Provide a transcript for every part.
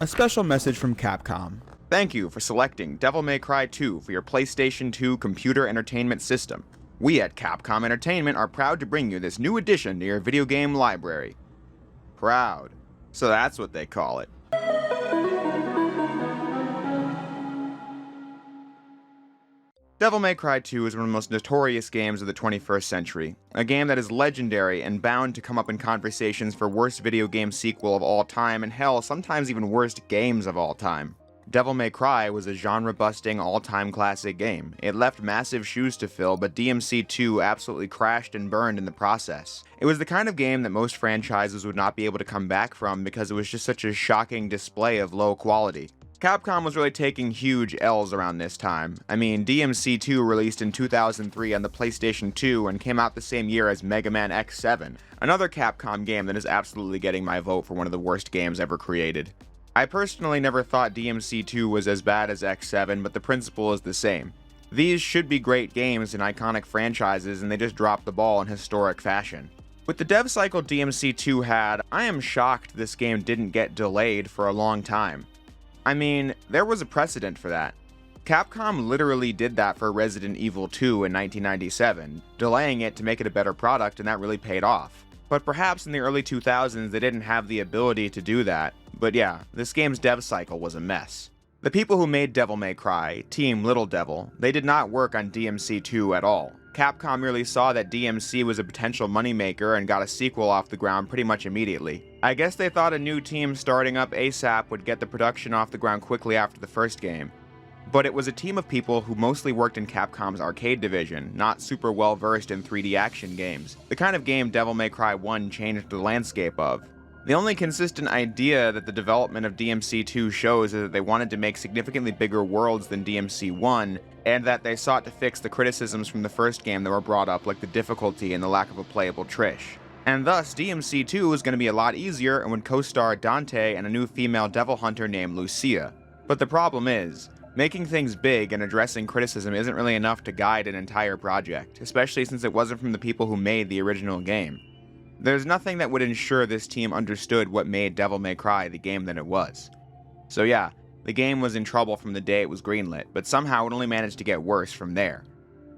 A special message from Capcom. Thank you for selecting Devil May Cry 2 for your PlayStation 2 computer entertainment system. We at Capcom Entertainment are proud to bring you this new addition to your video game library. Proud. So that's what they call it. Devil May Cry 2 is one of the most notorious games of the 21st century, a game that is legendary and bound to come up in conversations for worst video game sequel of all time and hell, sometimes even worst games of all time. Devil May Cry was a genre-busting, all-time classic game. It left massive shoes to fill, but DMC2 absolutely crashed and burned in the process. It was the kind of game that most franchises would not be able to come back from because it was just such a shocking display of low quality. Capcom was really taking huge L's around this time. I mean, DMC2 released in 2003 on the PlayStation 2 and came out the same year as Mega Man X7, another Capcom game that is absolutely getting my vote for one of the worst games ever created. I personally never thought DMC2 was as bad as X7, but the principle is the same. These should be great games in iconic franchises, and they just dropped the ball in historic fashion. With the dev cycle DMC2 had, I am shocked this game didn't get delayed for a long time. I mean, there was a precedent for that. Capcom literally did that for Resident Evil 2 in 1997, delaying it to make it a better product, and that really paid off. But perhaps in the early 2000s they didn't have the ability to do that. But yeah, this game's dev cycle was a mess. The people who made Devil May Cry, Team Little Devil, they did not work on DMC2 at all. Capcom merely saw that DMC was a potential moneymaker and got a sequel off the ground pretty much immediately. I guess they thought a new team starting up ASAP would get the production off the ground quickly after the first game. But it was a team of people who mostly worked in Capcom's arcade division, not super well versed in 3D action games, the kind of game Devil May Cry 1 changed the landscape of. The only consistent idea that the development of DMC2 shows is that they wanted to make significantly bigger worlds than DMC1, and that they sought to fix the criticisms from the first game that were brought up, like the difficulty and the lack of a playable Trish. And thus, DMC2 was going to be a lot easier and would co-star Dante and a new female devil hunter named Lucia. But the problem is, making things big and addressing criticism isn't really enough to guide an entire project, especially since it wasn't from the people who made the original game. There's nothing that would ensure this team understood what made Devil May Cry the game that it was. So yeah, the game was in trouble from the day it was greenlit, but somehow it only managed to get worse from there.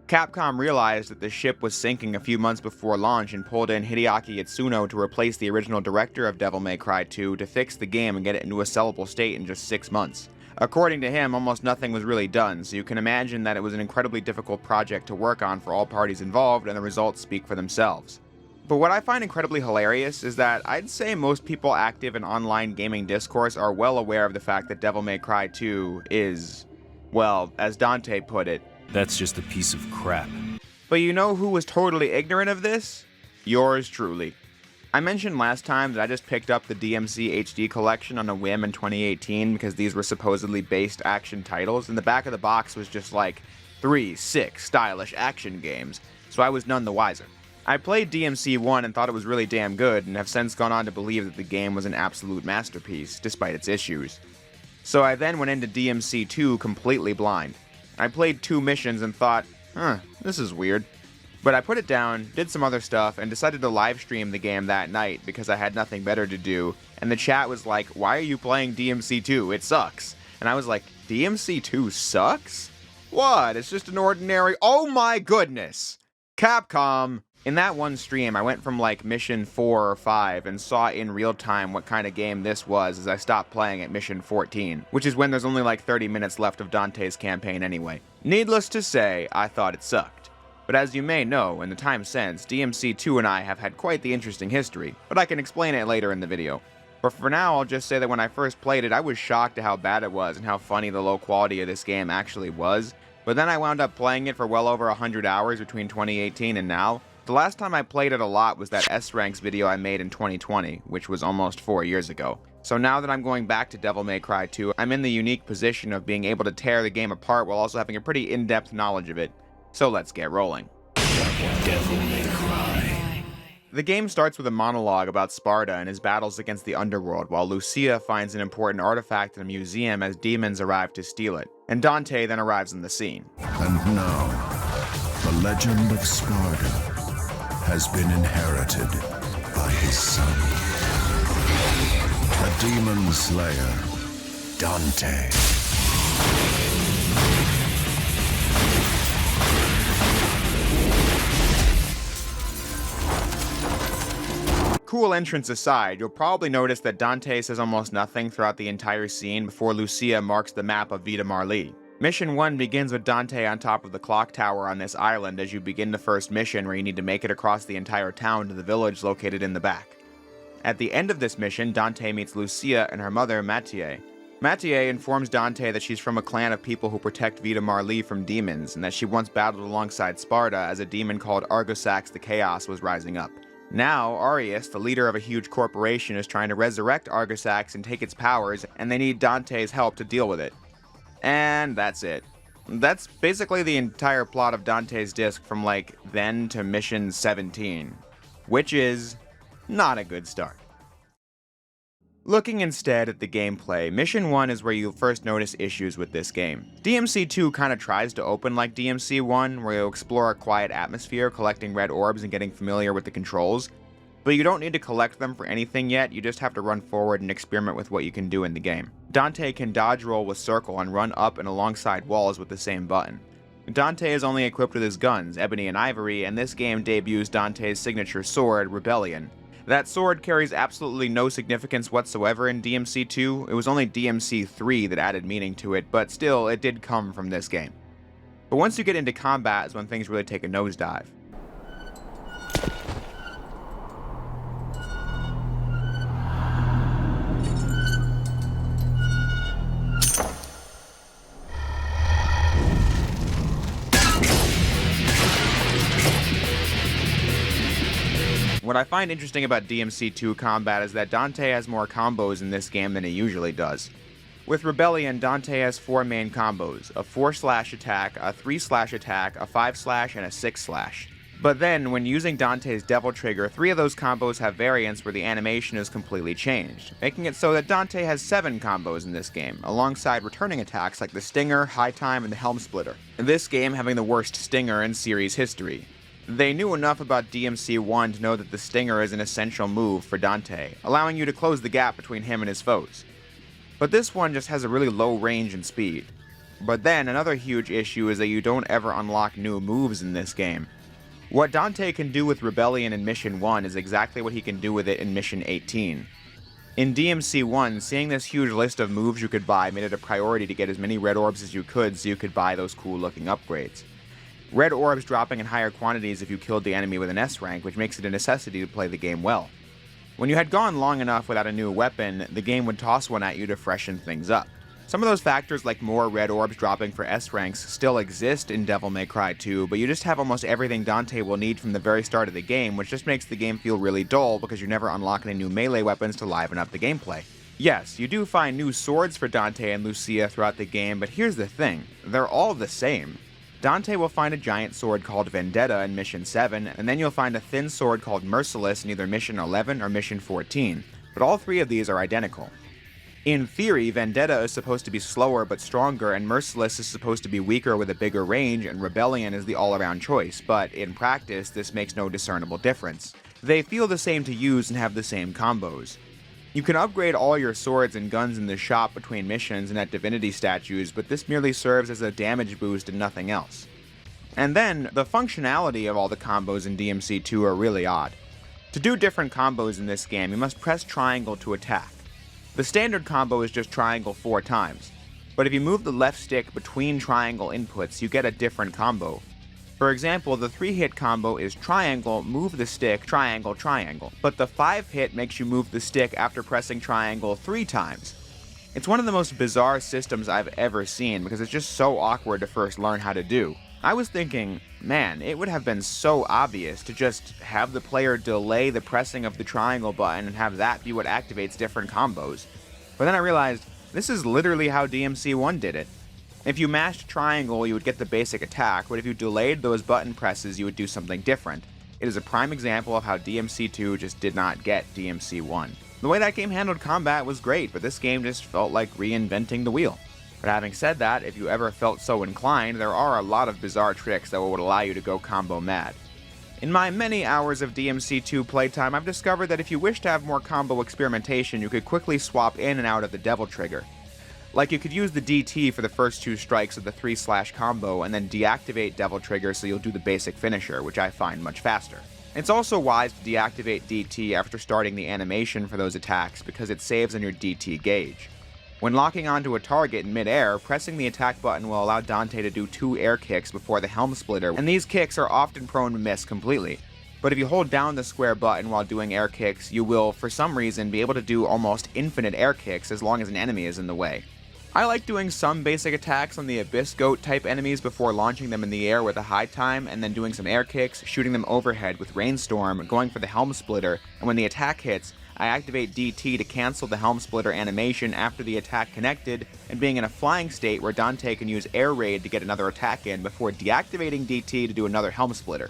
Capcom realized that the ship was sinking a few months before launch and pulled in Hideaki Itsuno to replace the original director of Devil May Cry 2 to fix the game and get it into a sellable state in just 6 months. According to him, almost nothing was really done, so you can imagine that it was an incredibly difficult project to work on for all parties involved, and the results speak for themselves. But what I find incredibly hilarious is that I'd say most people active in online gaming discourse are well aware of the fact that Devil May Cry 2 is, well, as Dante put it, that's just a piece of crap. But you know who was totally ignorant of this? Yours truly. I mentioned last time that I just picked up the DMC HD collection on a whim in 2018 because these were supposedly based action titles, and the back of the box was just like 3 sick, stylish action games, so I was none the wiser. I played DMC 1 and thought it was really damn good, and have since gone on to believe that the game was an absolute masterpiece, despite its issues. So I then went into DMC 2 completely blind. I played 2 missions and thought, this is weird. But I put it down, did some other stuff, and decided to live stream the game that night because I had nothing better to do, and the chat was like, why are you playing DMC 2? It sucks. And I was like, DMC 2 sucks? What? It's just an ordinary... Oh my goodness! Capcom! In that one stream, I went from like mission 4 or 5 and saw in real time what kind of game this was as I stopped playing at mission 14, which is when there's only like 30 minutes left of Dante's campaign anyway. Needless to say, I thought it sucked. But as you may know, in the time since, DMC2 and I have had quite the interesting history, but I can explain it later in the video. But for now, I'll just say that when I first played it, I was shocked at how bad it was and how funny the low quality of this game actually was. But then I wound up playing it for well over 100 hours between 2018 and now. The last time I played it a lot was that S-Ranks video I made in 2020, which was almost 4 years ago. So now that I'm going back to Devil May Cry 2, I'm in the unique position of being able to tear the game apart while also having a pretty in-depth knowledge of it. So let's get rolling. Devil May Cry. The game starts with a monologue about Sparta and his battles against the underworld, while Lucia finds an important artifact in a museum as demons arrive to steal it, and Dante then arrives on the scene. And now, the legend of Sparta has been inherited by his son. A demon slayer Dante. Cool entrance aside, you'll probably notice that Dante says almost nothing throughout the entire scene before Lucia marks the map of Vita Marley. Mission 1 begins with Dante on top of the clock tower on this island as you begin the first mission where you need to make it across the entire town to the village located in the back. At the end of this mission, Dante meets Lucia and her mother, Mathieu. Mathieu informs Dante that she's from a clan of people who protect Vita Marley from demons, and that she once battled alongside Sparta as a demon called Argosax the Chaos was rising up. Now, Arius, the leader of a huge corporation, is trying to resurrect Argosax and take its powers, and they need Dante's help to deal with it. And that's it. That's basically the entire plot of Dante's Disc from then to mission 17, which is not a good start. Looking instead at the gameplay, Mission 1 is where you'll first notice issues with this game. DMC 2 kinda tries to open like DMC 1, where you'll explore a quiet atmosphere, collecting red orbs and getting familiar with the controls, but you don't need to collect them for anything yet, you just have to run forward and experiment with what you can do in the game. Dante can dodge roll with circle and run up and alongside walls with the same button. Dante is only equipped with his guns, Ebony and Ivory, and this game debuts Dante's signature sword, Rebellion. That sword carries absolutely no significance whatsoever in DMC 2, it was only DMC 3 that added meaning to it, but still, it did come from this game. But once you get into combat is when things really take a nosedive. What I find interesting about DMC 2 combat is that Dante has more combos in this game than he usually does. With Rebellion, Dante has 4 main combos, a 4-slash attack, a 3-slash attack, a 5-slash, and a 6-slash. But then, when using Dante's Devil Trigger, 3 of those combos have variants where the animation is completely changed, making it so that Dante has 7 combos in this game, alongside returning attacks like the Stinger, High Time, and the Helm Splitter. This game having the worst Stinger in series history. They knew enough about DMC 1 to know that the Stinger is an essential move for Dante, allowing you to close the gap between him and his foes. But this one just has a really low range and speed. But then, another huge issue is that you don't ever unlock new moves in this game. What Dante can do with Rebellion in Mission 1 is exactly what he can do with it in Mission 18. In DMC 1, seeing this huge list of moves you could buy made it a priority to get as many red orbs as you could so you could buy those cool looking upgrades. Red orbs dropping in higher quantities if you killed the enemy with an S rank, which makes it a necessity to play the game well. When you had gone long enough without a new weapon, the game would toss one at you to freshen things up. Some of those factors like more red orbs dropping for S ranks still exist in Devil May Cry 2, but you just have almost everything Dante will need from the very start of the game, which just makes the game feel really dull because you never unlock any new melee weapons to liven up the gameplay. Yes, you do find new swords for Dante and Lucia throughout the game, but here's the thing, they're all the same. Dante will find a giant sword called Vendetta in Mission 7, and then you'll find a thin sword called Merciless in either Mission 11 or Mission 14, but all 3 of these are identical. In theory, Vendetta is supposed to be slower but stronger, and Merciless is supposed to be weaker with a bigger range, and Rebellion is the all-around choice, but in practice, this makes no discernible difference. They feel the same to use and have the same combos. You can upgrade all your swords and guns in the shop between missions and at divinity statues, but this merely serves as a damage boost and nothing else. And then, the functionality of all the combos in DMC 2 are really odd. To do different combos in this game, you must press triangle to attack. The standard combo is just triangle 4 times, but if you move the left stick between triangle inputs, you get a different combo. For example, the 3-hit combo is triangle, move the stick, triangle, triangle, but the 5-hit makes you move the stick after pressing triangle 3 times. It's one of the most bizarre systems I've ever seen because it's just so awkward to first learn how to do. I was thinking, man, it would have been so obvious to just have the player delay the pressing of the triangle button and have that be what activates different combos. But then I realized, this is literally how DMC 1 did it. If you mashed triangle, you would get the basic attack, but if you delayed those button presses, you would do something different. It is a prime example of how DMC 2 just did not get DMC 1. The way that game handled combat was great, but this game just felt like reinventing the wheel. But having said that, if you ever felt so inclined, there are a lot of bizarre tricks that would allow you to go combo mad. In my many hours of DMC 2 playtime, I've discovered that if you wish to have more combo experimentation, you could quickly swap in and out of the Devil Trigger. Like, you could use the DT for the first 2 strikes of the 3-slash combo and then deactivate Devil Trigger so you'll do the basic finisher, which I find much faster. It's also wise to deactivate DT after starting the animation for those attacks because it saves on your DT gauge. When locking onto a target in mid-air, pressing the attack button will allow Dante to do 2 air kicks before the helm splitter, and these kicks are often prone to miss completely. But if you hold down the square button while doing air kicks, you will, for some reason, be able to do almost infinite air kicks as long as an enemy is in the way. I like doing some basic attacks on the Abyss Goat type enemies before launching them in the air with a high time, and then doing some air kicks, shooting them overhead with Rainstorm, going for the helm splitter, and when the attack hits, I activate DT to cancel the helm splitter animation after the attack connected, and being in a flying state where Dante can use air raid to get another attack in before deactivating DT to do another helm splitter.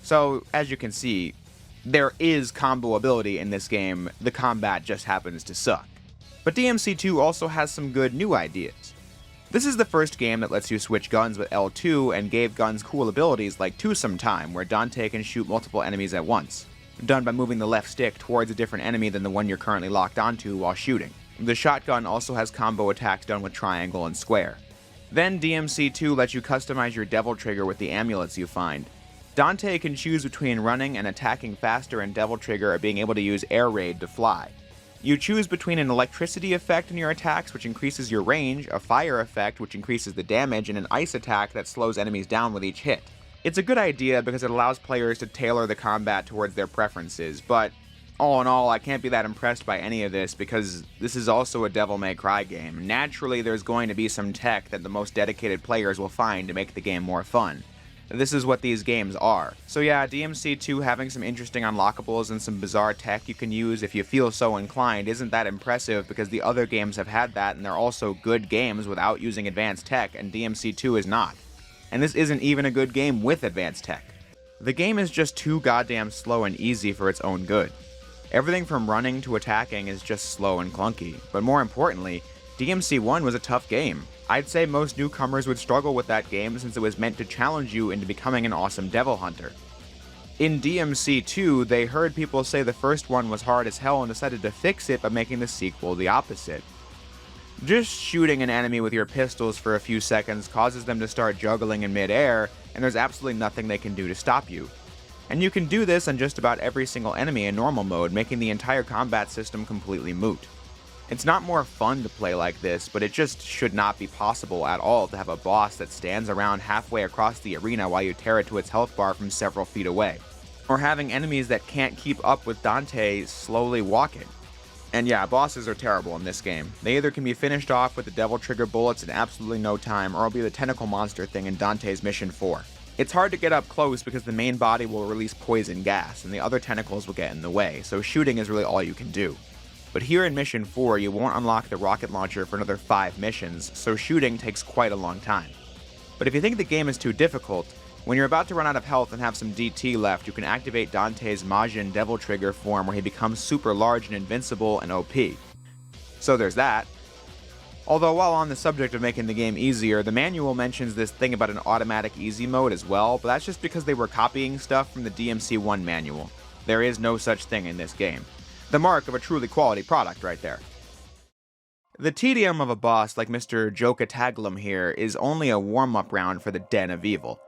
So, as you can see, there is combo ability in this game, the combat just happens to suck. But DMC2 also has some good new ideas. This is the first game that lets you switch guns with L2 and gave guns cool abilities like Twosome Time, where Dante can shoot multiple enemies at once, done by moving the left stick towards a different enemy than the one you're currently locked onto while shooting. The shotgun also has combo attacks done with triangle and square. Then DMC2 lets you customize your Devil Trigger with the amulets you find. Dante can choose between running and attacking faster and Devil Trigger or being able to use Air Raid to fly. You choose between an electricity effect in your attacks, which increases your range, a fire effect, which increases the damage, and an ice attack that slows enemies down with each hit. It's a good idea because it allows players to tailor the combat towards their preferences, but all in all, I can't be that impressed by any of this because this is also a Devil May Cry game. Naturally, there's going to be some tech that the most dedicated players will find to make the game more fun. This is what these games are. So yeah, DMC2 having some interesting unlockables and some bizarre tech you can use if you feel so inclined isn't that impressive because the other games have had that and they're also good games without using advanced tech, and DMC2 is not. And this isn't even a good game with advanced tech. The game is just too goddamn slow and easy for its own good. Everything from running to attacking is just slow and clunky, but more importantly, DMC1 was a tough game. I'd say most newcomers would struggle with that game since it was meant to challenge you into becoming an awesome devil hunter. In DMC2, they heard people say the first one was hard as hell and decided to fix it by making the sequel the opposite. Just shooting an enemy with your pistols for a few seconds causes them to start juggling in mid-air, and there's absolutely nothing they can do to stop you. And you can do this on just about every single enemy in normal mode, making the entire combat system completely moot. It's not more fun to play like this, but it just should not be possible at all to have a boss that stands around halfway across the arena while you tear it to its health bar from several feet away. Or having enemies that can't keep up with Dante slowly walking. And yeah, bosses are terrible in this game. They either can be finished off with the Devil Trigger bullets in absolutely no time, or will be the tentacle monster thing in Dante's Mission 4. It's hard to get up close because the main body will release poison gas, and the other tentacles will get in the way, so shooting is really all you can do. But here in Mission 4, you won't unlock the rocket launcher for another 5 missions, so shooting takes quite a long time. But if you think the game is too difficult, when you're about to run out of health and have some DT left, you can activate Dante's Majin Devil Trigger form where he becomes super large and invincible and OP. So there's that. Although while on the subject of making the game easier, the manual mentions this thing about an automatic easy mode as well, but that's just because they were copying stuff from the DMC1 manual. There is no such thing in this game. The mark of a truly quality product right there. The tedium of a boss like Mr. Jokataglum here is only a warm-up round for the Den of Evil.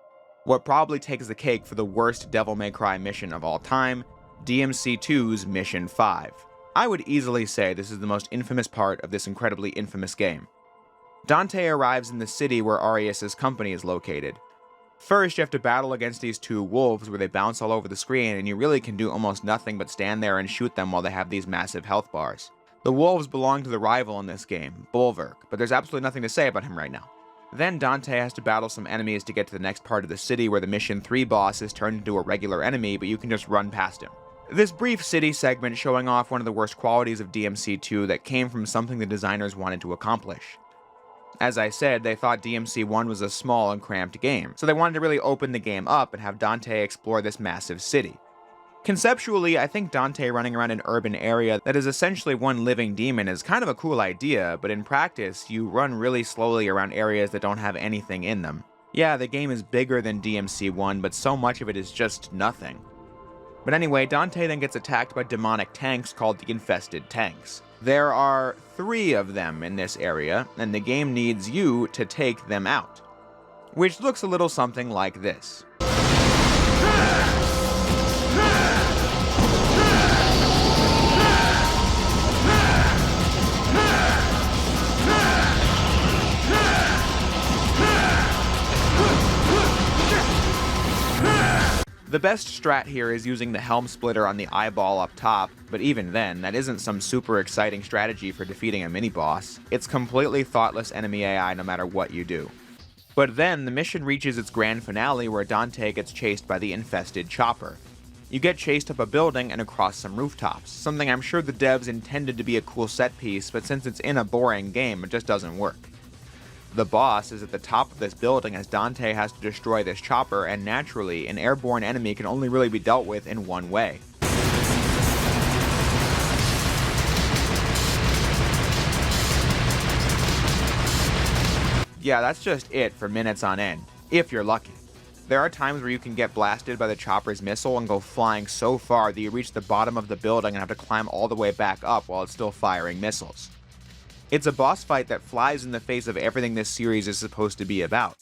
What probably takes the cake for the worst Devil May Cry mission of all time, DMC2's Mission 5. I would easily say this is the most infamous part of this incredibly infamous game. Dante arrives in the city where Arius' company is located. First, you have to battle against these 2 wolves where they bounce all over the screen and you really can do almost nothing but stand there and shoot them while they have these massive health bars. The wolves belong to the rival in this game, Bulwark, but there's absolutely nothing to say about him right now. Then Dante has to battle some enemies to get to the next part of the city where the Mission 3 boss is turned into a regular enemy, but you can just run past him. This brief city segment showing off one of the worst qualities of DMC2 that came from something the designers wanted to accomplish. As I said, they thought DMC1 was a small and cramped game, so they wanted to really open the game up and have Dante explore this massive city. Conceptually, I think Dante running around an urban area that is essentially one living demon is kind of a cool idea, but in practice, you run really slowly around areas that don't have anything in them. Yeah, the game is bigger than DMC1, but so much of it is just nothing. But anyway, Dante then gets attacked by demonic tanks called the infested tanks. There are 3 of them in this area, and the game needs you to take them out. Which looks a little something like this. The best strat here is using the helm splitter on the eyeball up top, but even then, that isn't some super exciting strategy for defeating a mini-boss. It's completely thoughtless enemy AI no matter what you do. But then, the mission reaches its grand finale where Dante gets chased by the infested chopper. You get chased up a building and across some rooftops, something I'm sure the devs intended to be a cool set piece, but since it's in a boring game, it just doesn't work. The boss is at the top of this building as Dante has to destroy this chopper, and naturally, an airborne enemy can only really be dealt with in one way. Yeah, that's just it for minutes on end, if you're lucky. There are times where you can get blasted by the chopper's missile and go flying so far that you reach the bottom of the building and have to climb all the way back up while it's still firing missiles. It's a boss fight that flies in the face of everything this series is supposed to be about.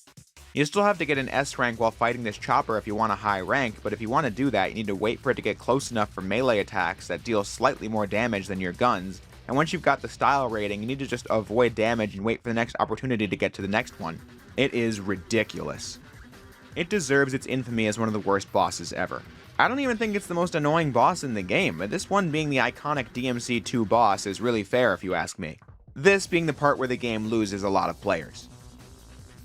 You still have to get an S rank while fighting this chopper if you want a high rank, but if you want to do that, you need to wait for it to get close enough for melee attacks that deal slightly more damage than your guns, and once you've got the style rating, you need to just avoid damage and wait for the next opportunity to get to the next one. It is ridiculous. It deserves its infamy as one of the worst bosses ever. I don't even think it's the most annoying boss in the game, but this one being the iconic DMC2 boss is really fair if you ask me. This being the part where the game loses a lot of players.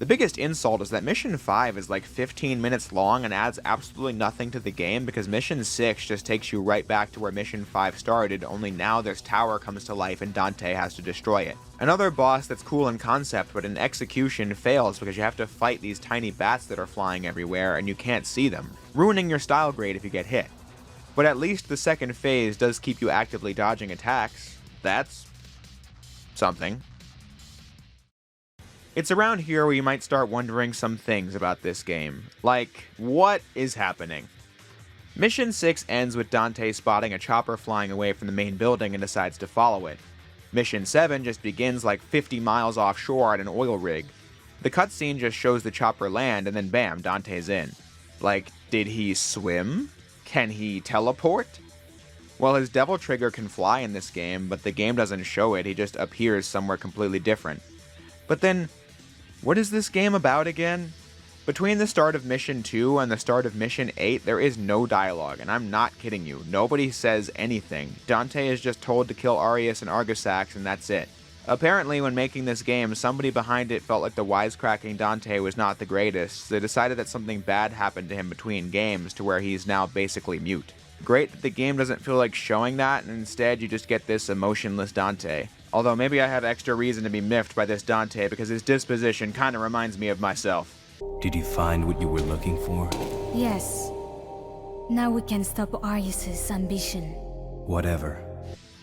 The biggest insult is that Mission 5 is like 15 minutes long and adds absolutely nothing to the game because Mission 6 just takes you right back to where Mission 5 started, only now this tower comes to life and Dante has to destroy it. Another boss that's cool in concept but in execution fails because you have to fight these tiny bats that are flying everywhere and you can't see them, ruining your style grade if you get hit. But at least the second phase does keep you actively dodging attacks. That's something. It's around here where you might start wondering some things about this game. Like, what is happening? Mission 6 ends with Dante spotting a chopper flying away from the main building and decides to follow it. Mission 7 just begins like 50 miles offshore at an oil rig. The cutscene just shows the chopper land and then bam, Dante's in. Like, did he swim? Can he teleport? Well, his devil trigger can fly in this game, but the game doesn't show it, he just appears somewhere completely different. But then, what is this game about again? Between the start of Mission 2 and the start of Mission 8, there is no dialogue, and I'm not kidding you. Nobody says anything. Dante is just told to kill Arius and Argosax, and that's it. Apparently, when making this game, somebody behind it felt like the wisecracking Dante was not the greatest, so they decided that something bad happened to him between games to where he's now basically mute. Great that the game doesn't feel like showing that, and instead you just get this emotionless Dante. Although maybe I have extra reason to be miffed by this Dante because his disposition kinda reminds me of myself. Did you find what you were looking for? Yes. Now we can stop Arius's ambition. Whatever.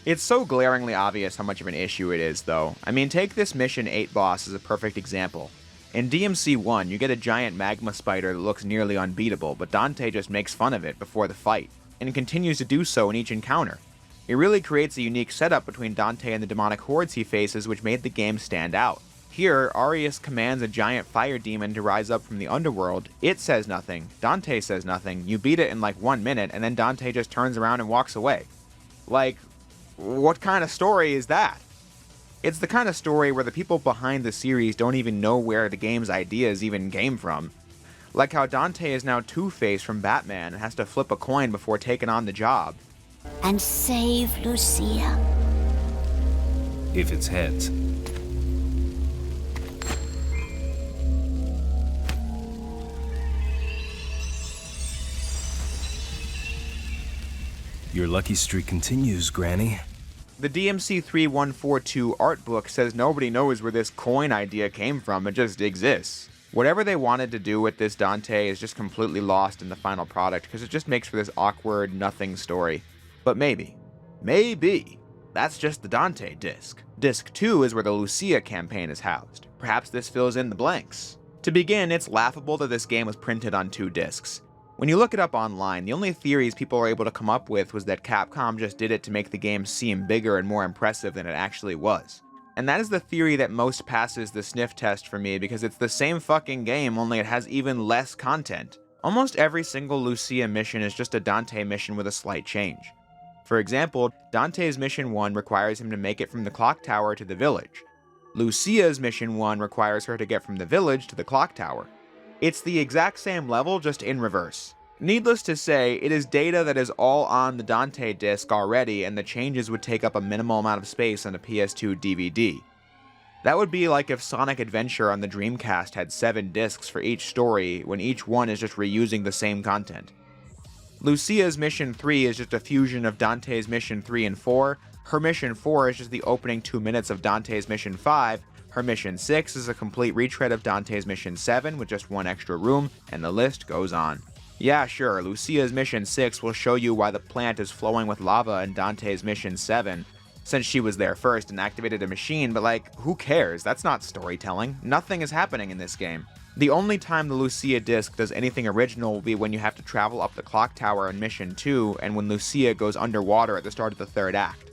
It's so glaringly obvious how much of an issue it is, though. I mean, take this Mission 8 boss as a perfect example. In DMC1, you get a giant magma spider that looks nearly unbeatable, but Dante just makes fun of it before the fight, and continues to do so in each encounter. It really creates a unique setup between Dante and the demonic hordes he faces, which made the game stand out. Here, Arius commands a giant fire demon to rise up from the underworld. It says nothing, Dante says nothing, you beat it in like 1 minute, and then Dante just turns around and walks away. Like, what kind of story is that? It's the kind of story where the people behind the series don't even know where the game's ideas even came from. Like how Dante is now Two-Face from Batman and has to flip a coin before taking on the job. And save Lucia. If it's heads. Your lucky streak continues, Granny. The DMC 3142 Artbook says nobody knows where this coin idea came from, it just exists. Whatever they wanted to do with this Dante is just completely lost in the final product because it just makes for this awkward, nothing story. But maybe, that's just the Dante disc. Disc 2 is where the Lucia campaign is housed. Perhaps this fills in the blanks. To begin, it's laughable that this game was printed on 2 discs. When you look it up online, the only theories people were able to come up with was that Capcom just did it to make the game seem bigger and more impressive than it actually was. And that is the theory that most passes the sniff test for me because it's the same fucking game, only it has even less content. Almost every single Lucia mission is just a Dante mission with a slight change. For example, Dante's Mission 1 requires him to make it from the clock tower to the village. Lucia's Mission 1 requires her to get from the village to the clock tower. It's the exact same level, just in reverse. Needless to say, it is data that is all on the Dante disc already, and the changes would take up a minimal amount of space on a PS2 DVD. That would be like if Sonic Adventure on the Dreamcast had 7 discs for each story, when each one is just reusing the same content. Lucia's Mission 3 is just a fusion of Dante's Mission 3 and 4, her Mission 4 is just the opening 2 minutes of Dante's Mission 5, her Mission 6 is a complete retread of Dante's Mission 7 with just 1 extra room, and the list goes on. Yeah, sure, Lucia's Mission 6 will show you why the plant is flowing with lava in Dante's Mission 7, since she was there first and activated a machine, but like, who cares? That's not storytelling. Nothing is happening in this game. The only time the Lucia disc does anything original will be when you have to travel up the clock tower in Mission 2, and when Lucia goes underwater at the start of the 3rd act.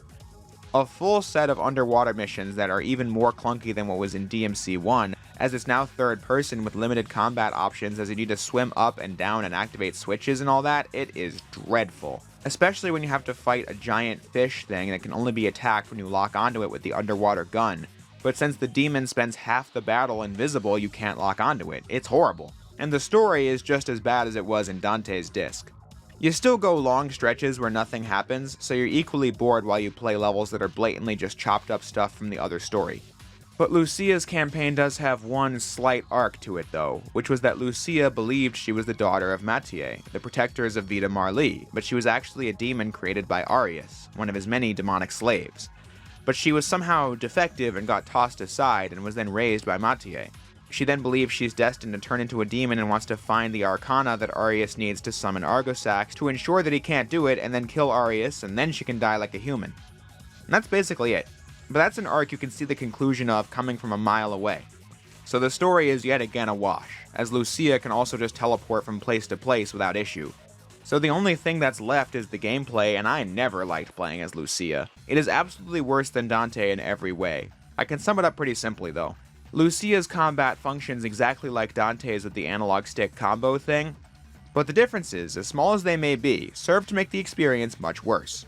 A full set of underwater missions that are even more clunky than what was in DMC 1, as it's now 3rd person with limited combat options as you need to swim up and down and activate switches and all that, it is dreadful. Especially when you have to fight a giant fish thing that can only be attacked when you lock onto it with the underwater gun. But since the demon spends half the battle invisible, you can't lock onto it. It's horrible. And the story is just as bad as it was in Dante's disc. You still go long stretches where nothing happens, so you're equally bored while you play levels that are blatantly just chopped up stuff from the other story. But Lucia's campaign does have one slight arc to it though, which was that Lucia believed she was the daughter of Mathieu, the protectors of Vita Marly, but she was actually a demon created by Arius, one of his many demonic slaves. But she was somehow defective and got tossed aside and was then raised by Mathieu. She then believes she's destined to turn into a demon and wants to find the arcana that Arius needs to summon Argosax to ensure that he can't do it and then kill Arius, and then she can die like a human. And that's basically it. But that's an arc you can see the conclusion of coming from a mile away. So the story is yet again a wash, as Lucia can also just teleport from place to place without issue. So the only thing that's left is the gameplay, and I never liked playing as Lucia. It is absolutely worse than Dante in every way. I can sum it up pretty simply though. Lucia's combat functions exactly like Dante's with the analog stick combo thing, but the differences, as small as they may be, serve to make the experience much worse.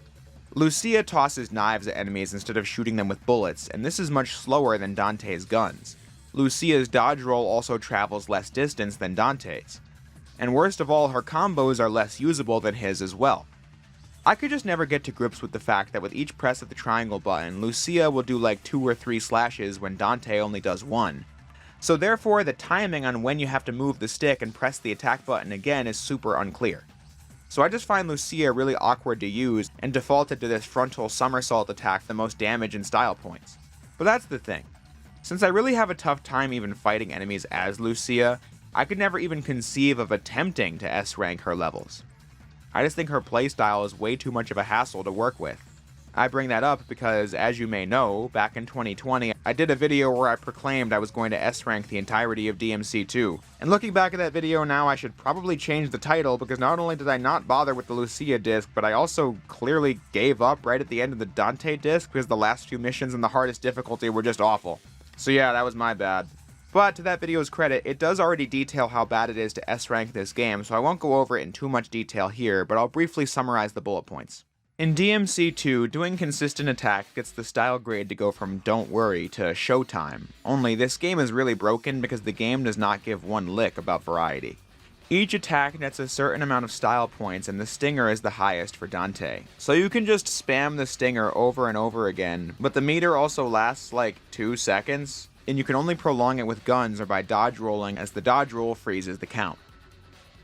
Lucia tosses knives at enemies instead of shooting them with bullets, and this is much slower than Dante's guns. Lucia's dodge roll also travels less distance than Dante's. And worst of all, her combos are less usable than his as well. I could just never get to grips with the fact that with each press of the triangle button, Lucia will do like 2 or 3 slashes when Dante only does 1. So therefore, the timing on when you have to move the stick and press the attack button again is super unclear. So I just find Lucia really awkward to use and defaulted to this frontal somersault attack for the most damage and style points. But that's the thing. Since I really have a tough time even fighting enemies as Lucia, I could never even conceive of attempting to S-rank her levels. I just think her playstyle is way too much of a hassle to work with. I bring that up because, as you may know, back in 2020, I did a video where I proclaimed I was going to S-rank the entirety of DMC2. And looking back at that video now, I should probably change the title because not only did I not bother with the Lucia disc, but I also clearly gave up right at the end of the Dante disc because the last few missions in the hardest difficulty were just awful. So yeah, that was my bad. But to that video's credit, it does already detail how bad it is to S-rank this game, so I won't go over it in too much detail here, but I'll briefly summarize the bullet points. In DMC2, doing consistent attack gets the style grade to go from don't worry to showtime, only this game is really broken because the game does not give one lick about variety. Each attack nets a certain amount of style points and the stinger is the highest for Dante. So you can just spam the stinger over and over again, but the meter also lasts like 2 seconds, and you can only prolong it with guns or by dodge rolling as the dodge roll freezes the count.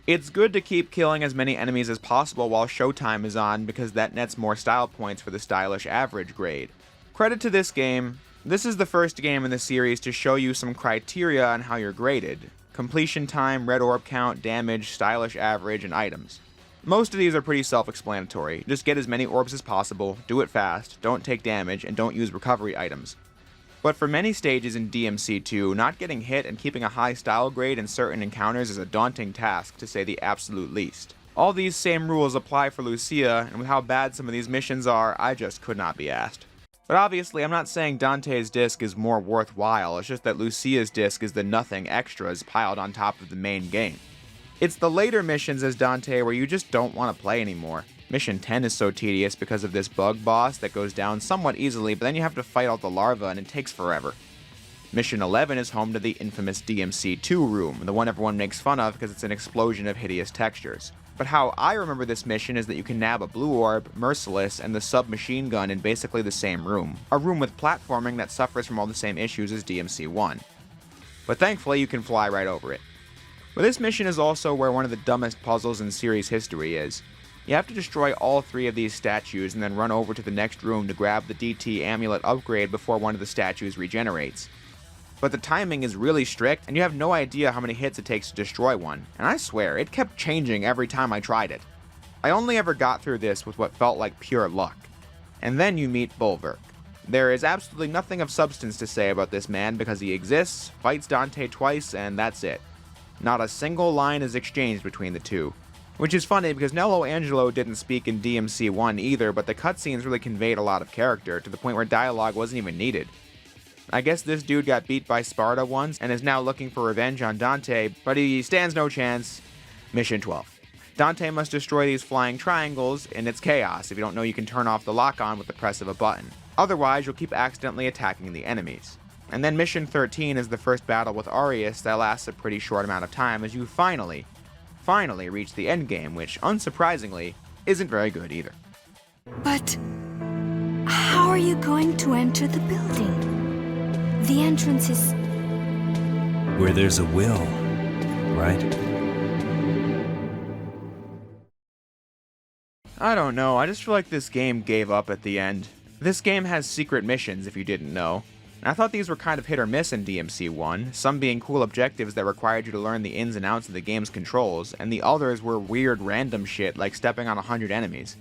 It's good to keep killing as many enemies as possible while showtime is on because that nets more style points for the stylish average grade. Credit to this game, this is the first game in the series to show you some criteria on how you're graded. Completion time, red orb count, damage, stylish average, and items. Most of these are pretty self-explanatory. Just get as many orbs as possible, do it fast, don't take damage, and don't use recovery items. But for many stages in DMC2, not getting hit and keeping a high style grade in certain encounters is a daunting task, to say the absolute least. All these same rules apply for Lucia, and with how bad some of these missions are, I just could not be asked. But obviously, I'm not saying Dante's disc is more worthwhile, it's just that Lucia's disc is the nothing extras piled on top of the main game. It's the later missions as Dante where you just don't want to play anymore. Mission 10 is so tedious because of this bug boss that goes down somewhat easily, but then you have to fight all the larvae and it takes forever. Mission 11 is home to the infamous DMC2 room, the one everyone makes fun of because it's an explosion of hideous textures. But how I remember this mission is that you can nab a blue orb, Merciless, and the submachine gun in basically the same room. A room with platforming that suffers from all the same issues as DMC1. But thankfully you can fly right over it. But this mission is also where one of the dumbest puzzles in series history is. You have to destroy all 3 of these statues and then run over to the next room to grab the DT amulet upgrade before one of the statues regenerates. But the timing is really strict and you have no idea how many hits it takes to destroy one, and I swear, it kept changing every time I tried it. I only ever got through this with what felt like pure luck. And then you meet Bulwark. There is absolutely nothing of substance to say about this man because he exists, fights Dante twice, and that's it. Not a single line is exchanged between the two. Which is funny because Nello Angelo didn't speak in DMC1 either, but the cutscenes really conveyed a lot of character, to the point where dialogue wasn't even needed. I guess this dude got beat by Sparta once, and is now looking for revenge on Dante, but he stands no chance. Mission 12. Dante must destroy these flying triangles, and it's chaos if you don't know you can turn off the lock-on with the press of a button. Otherwise, you'll keep accidentally attacking the enemies. And then Mission 13 is the first battle with Arius that lasts a pretty short amount of time as you finally reach the endgame, which, unsurprisingly, isn't very good either. But how are you going to enter the building? The entrance is... Where there's a will, right? I don't know, I just feel like this game gave up at the end. This game has secret missions, if you didn't know. And I thought these were kind of hit or miss in DMC1, some being cool objectives that required you to learn the ins and outs of the game's controls, and the others were weird random shit like stepping on 100 enemies.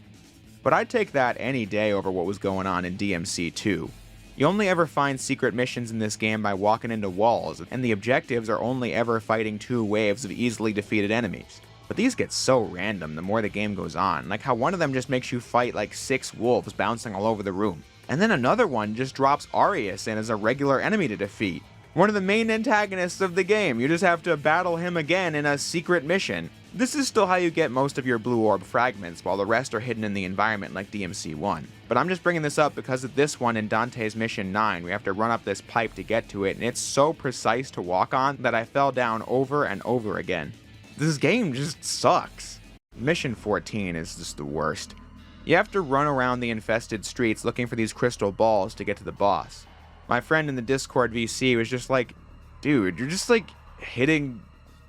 But I'd take that any day over what was going on in DMC2. You only ever find secret missions in this game by walking into walls, and the objectives are only ever fighting 2 waves of easily defeated enemies. But these get so random the more the game goes on, like how one of them just makes you fight like 6 wolves bouncing all over the room. And then another one just drops Arius in as a regular enemy to defeat. One of the main antagonists of the game, you just have to battle him again in a secret mission. This is still how you get most of your blue orb fragments, while the rest are hidden in the environment like DMC1. But I'm just bringing this up because of this one in Dante's Mission 9, we have to run up this pipe to get to it, and it's so precise to walk on that I fell down over and over again. This game just sucks. Mission 14 is just the worst. You have to run around the infested streets looking for these crystal balls to get to the boss. My friend in the Discord VC was just like, dude, you're just like hitting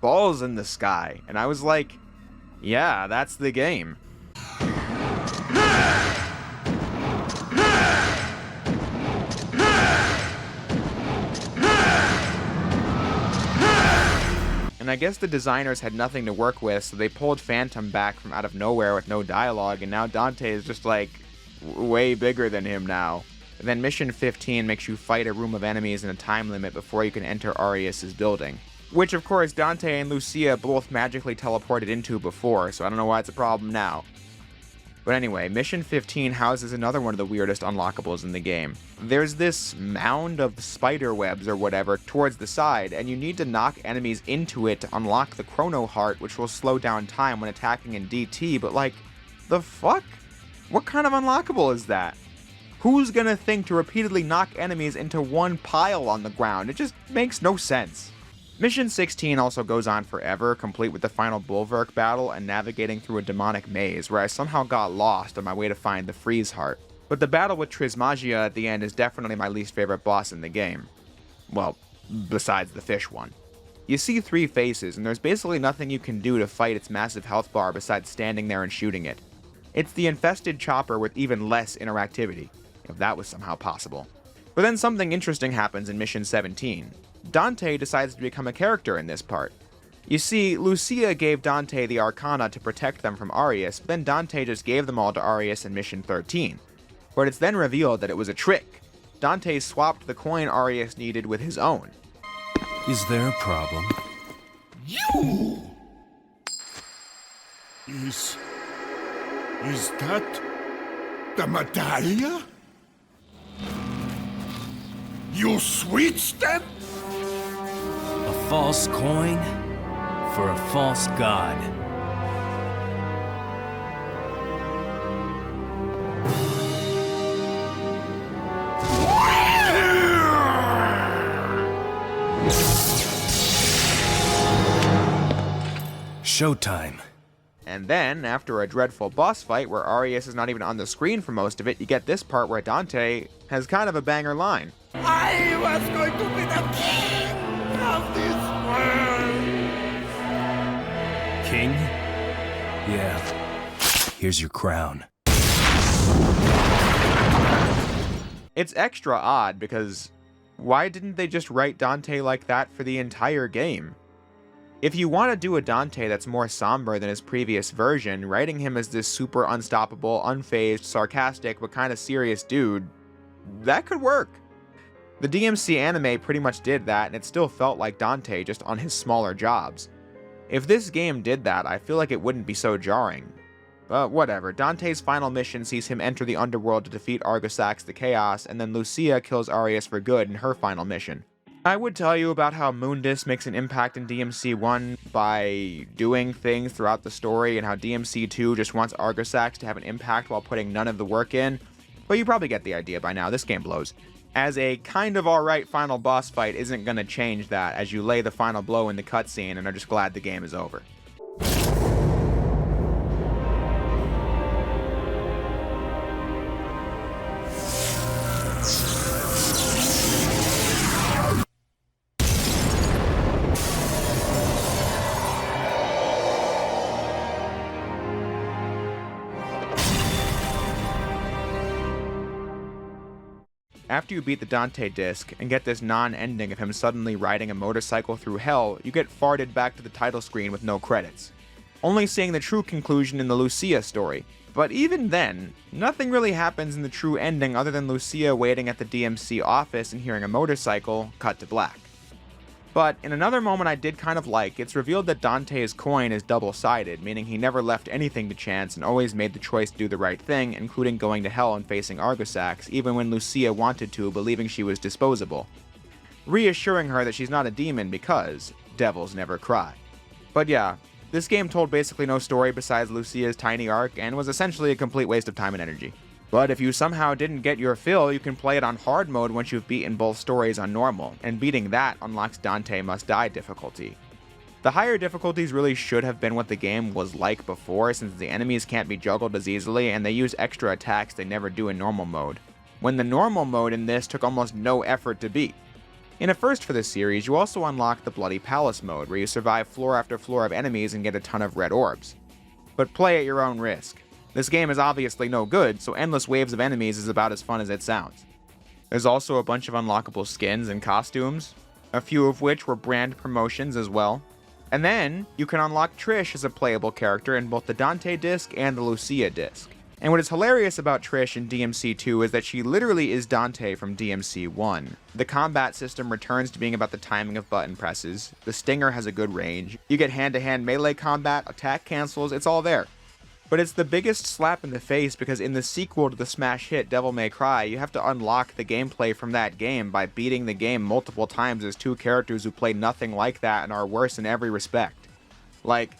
balls in the sky. And I was like, yeah, that's the game. And I guess the designers had nothing to work with, so they pulled Phantom back from out of nowhere with no dialogue, and now Dante is just like way bigger than him now. And then Mission 15 makes you fight a room of enemies in a time limit before you can enter Arius' building. Which of course Dante and Lucia both magically teleported into before, so I don't know why it's a problem now. But anyway, Mission 15 houses another one of the weirdest unlockables in the game. There's this mound of spider webs or whatever towards the side, and you need to knock enemies into it to unlock the Chrono Heart, which will slow down time when attacking in DT, but like, the fuck? What kind of unlockable is that? Who's gonna think to repeatedly knock enemies into one pile on the ground? It just makes no sense. Mission 16 also goes on forever, complete with the final Bulwark battle and navigating through a demonic maze where I somehow got lost on my way to find the Freeze Heart. But the battle with Trismagia at the end is definitely my least favorite boss in the game. Well, besides the fish one. You see 3 faces, and there's basically nothing you can do to fight its massive health bar besides standing there and shooting it. It's the infested chopper with even less interactivity, if that was somehow possible. But then something interesting happens in Mission 17. Dante decides to become a character in this part. You see, Lucia gave Dante the Arcana to protect them from Arius, but then Dante just gave them all to Arius in Mission 13. But it's then revealed that it was a trick. Dante swapped the coin Arius needed with his own. Is there a problem? You! Is that the medallia? You switched them? A false coin for a false god. Showtime. And then, after a dreadful boss fight where Arius is not even on the screen for most of it, you get this part where Dante has kind of a banger line. I was going to be the king of this world! King? Yeah. Here's your crown. It's extra odd because why didn't they just write Dante like that for the entire game? If you want to do a Dante that's more somber than his previous version, writing him as this super unstoppable, unfazed, sarcastic, but kind of serious dude, that could work. The DMC anime pretty much did that, and it still felt like Dante, just on his smaller jobs. If this game did that, I feel like it wouldn't be so jarring. But whatever, Dante's final mission sees him enter the underworld to defeat Argosax the Chaos, and then Lucia kills Arius for good in her final mission. I would tell you about how Mundus makes an impact in DMC 1 by doing things throughout the story, and how DMC 2 just wants Argosax to have an impact while putting none of the work in, but you probably get the idea by now, this game blows. As a kind of alright final boss fight isn't gonna change that as you lay the final blow in the cutscene and are just glad the game is over. After you beat the Dante disc and get this non-ending of him suddenly riding a motorcycle through hell, you get farted back to the title screen with no credits, only seeing the true conclusion in the Lucia story. But even then, nothing really happens in the true ending other than Lucia waiting at the DMC office and hearing a motorcycle cut to black. But in another moment I did kind of like, it's revealed that Dante's coin is double-sided, meaning he never left anything to chance and always made the choice to do the right thing, including going to hell and facing Argosax, even when Lucia wanted to, believing she was disposable. Reassuring her that she's not a demon because devils never cry. But yeah, this game told basically no story besides Lucia's tiny arc, and was essentially a complete waste of time and energy. But if you somehow didn't get your fill, you can play it on hard mode once you've beaten both stories on normal, and beating that unlocks Dante Must Die difficulty. The higher difficulties really should have been what the game was like before, since the enemies can't be juggled as easily and they use extra attacks they never do in normal mode, when the normal mode in this took almost no effort to beat. In a first for this series, you also unlock the Bloody Palace mode, where you survive floor after floor of enemies and get a ton of red orbs. But play at your own risk. This game is obviously no good, so endless waves of enemies is about as fun as it sounds. There's also a bunch of unlockable skins and costumes, a few of which were brand promotions as well. And then, you can unlock Trish as a playable character in both the Dante disc and the Lucia disc. And what is hilarious about Trish in DMC 2 is that she literally is Dante from DMC 1. The combat system returns to being about the timing of button presses, the stinger has a good range, you get hand-to-hand melee combat, attack cancels, it's all there. But it's the biggest slap in the face because in the sequel to the smash hit Devil May Cry, you have to unlock the gameplay from that game by beating the game multiple times as two characters who play nothing like that and are worse in every respect. Like,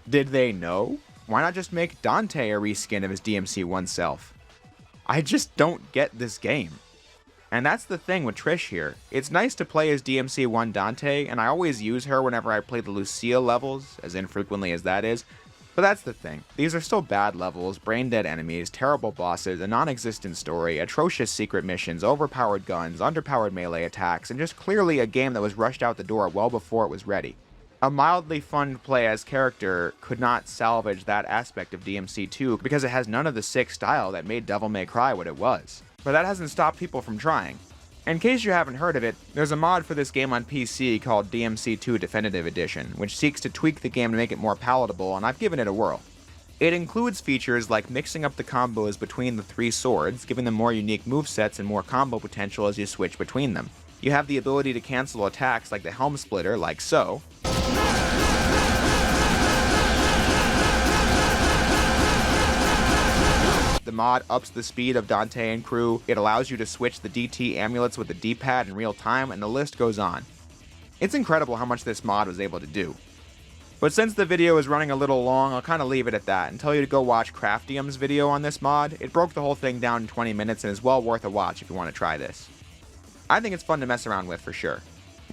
did they know? Why not just make Dante a reskin of his DMC 1 self? I just don't get this game. And that's the thing with Trish here. It's nice to play as DMC 1 Dante, and I always use her whenever I play the Lucia levels, as infrequently as that is. But that's the thing, these are still bad levels, brain-dead enemies, terrible bosses, a non-existent story, atrocious secret missions, overpowered guns, underpowered melee attacks, and just clearly a game that was rushed out the door well before it was ready. A mildly fun to play as character could not salvage that aspect of DMC2 because it has none of the sick style that made Devil May Cry what it was. But that hasn't stopped people from trying. In case you haven't heard of it, there's a mod for this game on PC called DMC2 Definitive Edition, which seeks to tweak the game to make it more palatable, and I've given it a whirl. It includes features like mixing up the combos between the 3 swords, giving them more unique movesets and more combo potential as you switch between them. You have the ability to cancel attacks like the Helm Splitter, like so. The mod ups the speed of Dante and crew, it allows you to switch the DT amulets with the D-pad in real time, and the list goes on. It's incredible how much this mod was able to do. But since the video is running a little long, I'll kind of leave it at that and tell you to go watch Craftium's video on this mod. It broke the whole thing down in 20 minutes and is well worth a watch if you want to try this. I think it's fun to mess around with for sure.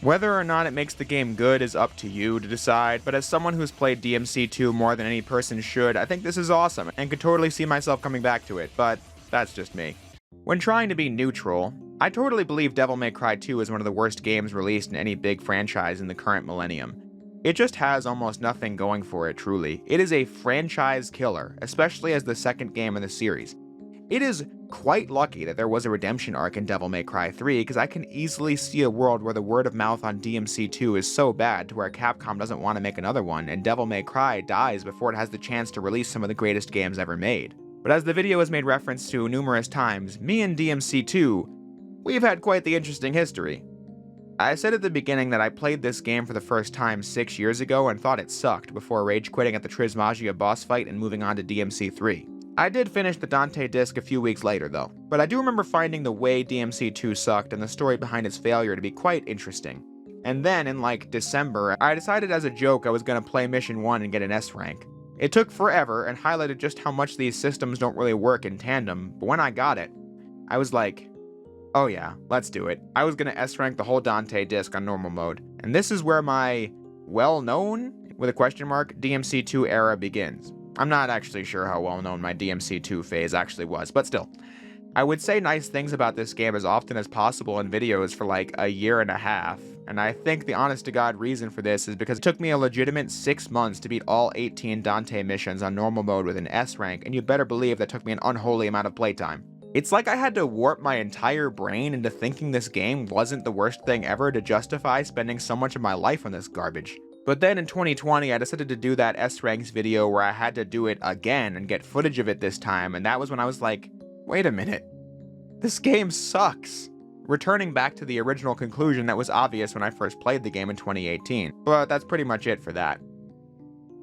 Whether or not it makes the game good is up to you to decide, but as someone who's played DMC2 more than any person should, I think this is awesome, and could totally see myself coming back to it, but that's just me. When trying to be neutral, I totally believe Devil May Cry 2 is one of the worst games released in any big franchise in the current millennium. It just has almost nothing going for it, truly. It is a franchise killer, especially as the second game in the series. It is quite lucky that there was a redemption arc in Devil May Cry 3, because I can easily see a world where the word of mouth on DMC2 is so bad to where Capcom doesn't want to make another one, and Devil May Cry dies before it has the chance to release some of the greatest games ever made. But as the video has made reference to numerous times, me and DMC2, we've had quite the interesting history. I said at the beginning that I played this game for the first time 6 years ago and thought it sucked before rage quitting at the Trismagia boss fight and moving on to DMC3. I did finish the Dante disc a few weeks later though, but I do remember finding the way DMC2 sucked and the story behind its failure to be quite interesting. And then in like December, I decided as a joke I was going to play Mission 1 and get an S rank. It took forever and highlighted just how much these systems don't really work in tandem, but when I got it, I was like, oh yeah, let's do it. I was going to S rank the whole Dante disc on normal mode, and this is where my well-known, with a question mark, DMC2 era begins. I'm not actually sure how well known my DMC2 phase actually was, but still. I would say nice things about this game as often as possible in videos for like a year and a half, and I think the honest to god reason for this is because it took me a legitimate 6 months to beat all 18 Dante missions on normal mode with an S rank, and you better believe that took me an unholy amount of playtime. It's like I had to warp my entire brain into thinking this game wasn't the worst thing ever to justify spending so much of my life on this garbage. But then in 2020, I decided to do that S-Ranks video where I had to do it again and get footage of it this time, and that was when I was like, wait a minute, this game sucks. Returning back to the original conclusion that was obvious when I first played the game in 2018. But that's pretty much it for that.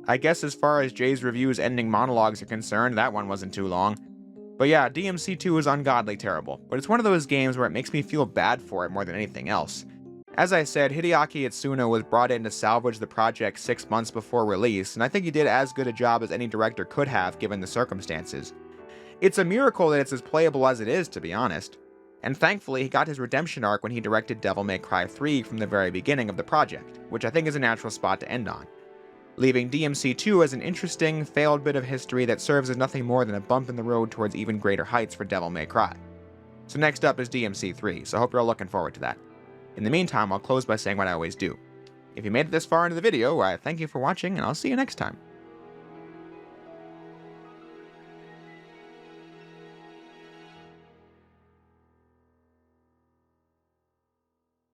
I guess as far as Jay's review's ending monologues are concerned, that one wasn't too long. But yeah, DMC2 is ungodly terrible, but it's one of those games where it makes me feel bad for it more than anything else. As I said, Hideaki Itsuno was brought in to salvage the project 6 months before release, and I think he did as good a job as any director could have given the circumstances. It's a miracle that it's as playable as it is, to be honest. And thankfully, he got his redemption arc when he directed Devil May Cry 3 from the very beginning of the project, which I think is a natural spot to end on. Leaving DMC2 as an interesting, failed bit of history that serves as nothing more than a bump in the road towards even greater heights for Devil May Cry. So next up is DMC3, so I hope you're all looking forward to that. In the meantime, I'll close by saying what I always do. If you made it this far into the video, I thank you for watching, and I'll see you next time.